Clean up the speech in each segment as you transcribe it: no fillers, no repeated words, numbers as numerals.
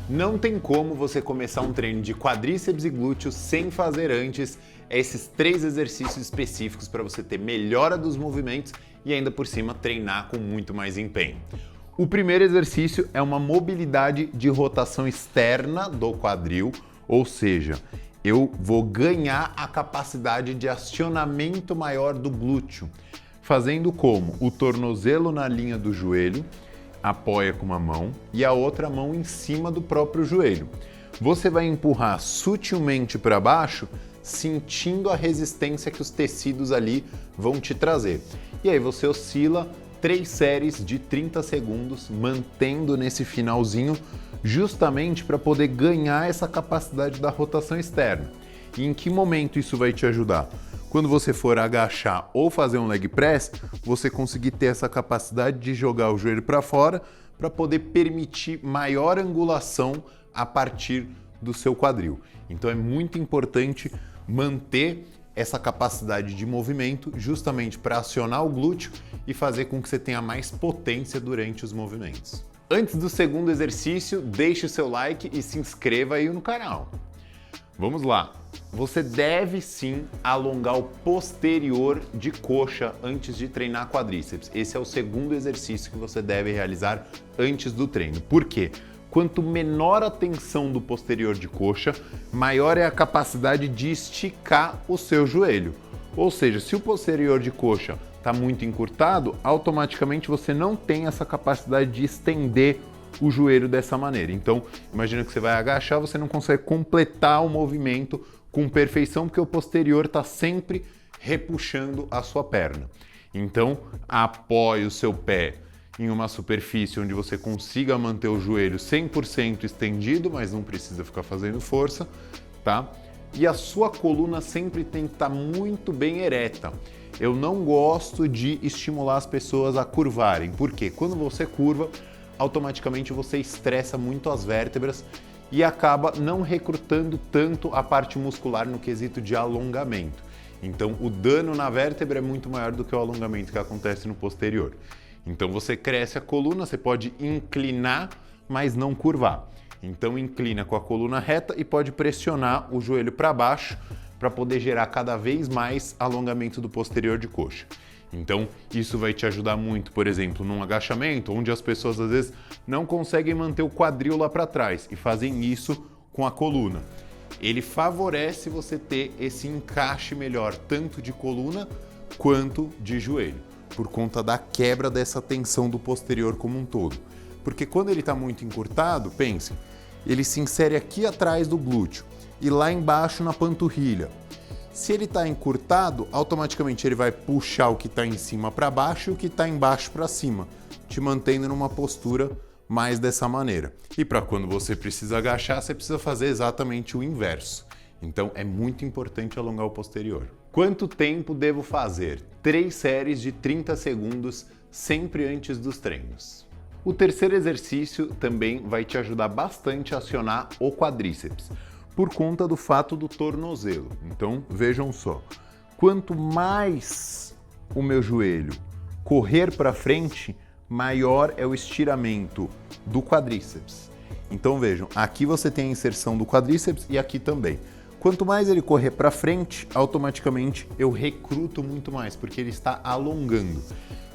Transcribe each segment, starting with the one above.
Não tem como você começar um treino de quadríceps e glúteos sem fazer antes esses 3 exercícios específicos para você ter melhora dos movimentos e ainda por cima treinar com muito mais empenho. O primeiro exercício é uma mobilidade de rotação externa do quadril, ou seja, eu vou ganhar a capacidade de acionamento maior do glúteo, fazendo como o tornozelo na linha do joelho, apoia com uma mão e a outra mão em cima do próprio joelho. Você vai empurrar sutilmente para baixo, sentindo a resistência que os tecidos ali vão te trazer. E aí você oscila 3 séries de 30 segundos, mantendo nesse finalzinho, justamente para poder ganhar essa capacidade da rotação externa. E em que momento isso vai te ajudar? Quando você for agachar ou fazer um leg press, você conseguir ter essa capacidade de jogar o joelho para fora para poder permitir maior angulação a partir do seu quadril. Então é muito importante manter essa capacidade de movimento justamente para acionar o glúteo e fazer com que você tenha mais potência durante os movimentos. Antes do segundo exercício, deixe o seu like e se inscreva aí no canal. Vamos lá! Você deve sim alongar o posterior de coxa antes de treinar quadríceps. Esse é o segundo exercício que você deve realizar antes do treino. Por quê? Quanto menor a tensão do posterior de coxa, maior é a capacidade de esticar o seu joelho. Ou seja, se o posterior de coxa está muito encurtado, automaticamente você não tem essa capacidade de estender o joelho dessa maneira. Então, imagina que você vai agachar, você não consegue completar o movimento com perfeição, porque o posterior está sempre repuxando a sua perna. Então, apoie o seu pé em uma superfície onde você consiga manter o joelho 100% estendido, mas não precisa ficar fazendo força, tá? E a sua coluna sempre tem que estar muito bem ereta. Eu não gosto de estimular as pessoas a curvarem, porque quando você curva, automaticamente você estressa muito as vértebras e acaba não recrutando tanto a parte muscular no quesito de alongamento. Então o dano na vértebra é muito maior do que o alongamento que acontece no posterior. Então você cresce a coluna, você pode inclinar, mas não curvar. Então inclina com a coluna reta e pode pressionar o joelho para baixo para poder gerar cada vez mais alongamento do posterior de coxa. Então, isso vai te ajudar muito, por exemplo, num agachamento, onde as pessoas às vezes não conseguem manter o quadril lá para trás e fazem isso com a coluna. Ele favorece você ter esse encaixe melhor, tanto de coluna quanto de joelho, por conta da quebra dessa tensão do posterior como um todo. Porque quando ele está muito encurtado, pensem, ele se insere aqui atrás do glúteo e lá embaixo na panturrilha. Se ele está encurtado, automaticamente ele vai puxar o que está em cima para baixo e o que está embaixo para cima, te mantendo numa postura mais dessa maneira. E para quando você precisa agachar, você precisa fazer exatamente o inverso. Então é muito importante alongar o posterior. Quanto tempo devo fazer? 3 séries de 30 segundos, sempre antes dos treinos. O terceiro exercício também vai te ajudar bastante a acionar o quadríceps, por conta do fato do tornozelo. Então, vejam só, quanto mais o meu joelho correr para frente, maior é o estiramento do quadríceps. Então vejam, aqui você tem a inserção do quadríceps e aqui também. Quanto mais ele correr para frente, automaticamente eu recruto muito mais, porque ele está alongando.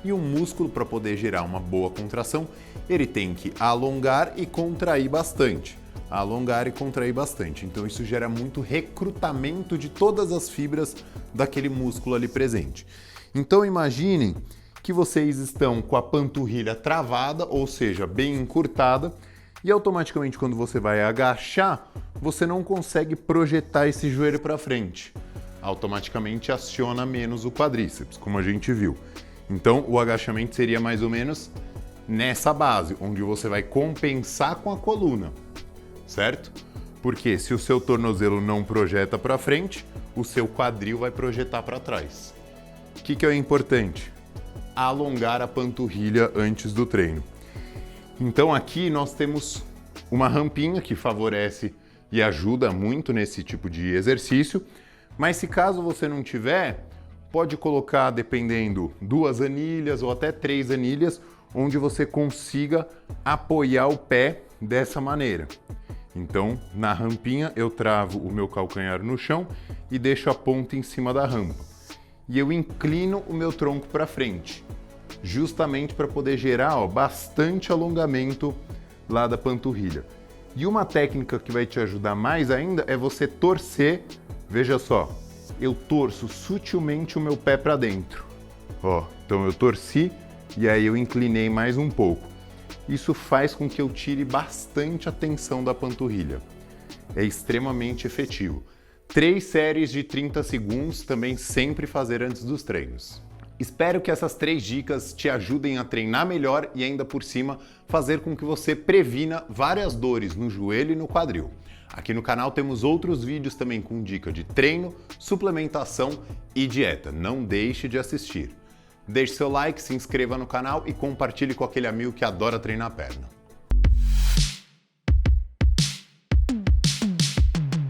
E um músculo, para poder gerar uma boa contração, ele tem que alongar e contrair bastante. Alongar e contrair bastante. Então isso gera muito recrutamento de todas as fibras daquele músculo ali presente. Então imaginem que vocês estão com a panturrilha travada, ou seja, bem encurtada, e automaticamente quando você vai agachar, você não consegue projetar esse joelho para frente. Automaticamente aciona menos o quadríceps, como a gente viu. Então o agachamento seria mais ou menos nessa base, onde você vai compensar com a coluna. Certo? Porque se o seu tornozelo não projeta para frente, o seu quadril vai projetar para trás. O que é importante? Alongar a panturrilha antes do treino. Então aqui nós temos uma rampinha que favorece e ajuda muito nesse tipo de exercício, mas se caso você não tiver, pode colocar, dependendo, 2 anilhas ou até 3 anilhas, onde você consiga apoiar o pé dessa maneira. Então, na rampinha, eu travo o meu calcanhar no chão e deixo a ponta em cima da rampa. E eu inclino o meu tronco para frente, justamente para poder gerar bastante alongamento lá da panturrilha. E uma técnica que vai te ajudar mais ainda é você torcer. Veja só, eu torço sutilmente o meu pé para dentro. Ó, então eu torci e aí eu inclinei mais um pouco. Isso faz com que eu tire bastante a tensão da panturrilha. É extremamente efetivo. 3 séries de 30 segundos, também sempre fazer antes dos treinos. Espero que essas 3 dicas te ajudem a treinar melhor e ainda por cima fazer com que você previna várias dores no joelho e no quadril. Aqui no canal temos outros vídeos também com dica de treino, suplementação e dieta. Não deixe de assistir. Deixe seu like, se inscreva no canal e compartilhe com aquele amigo que adora treinar a perna.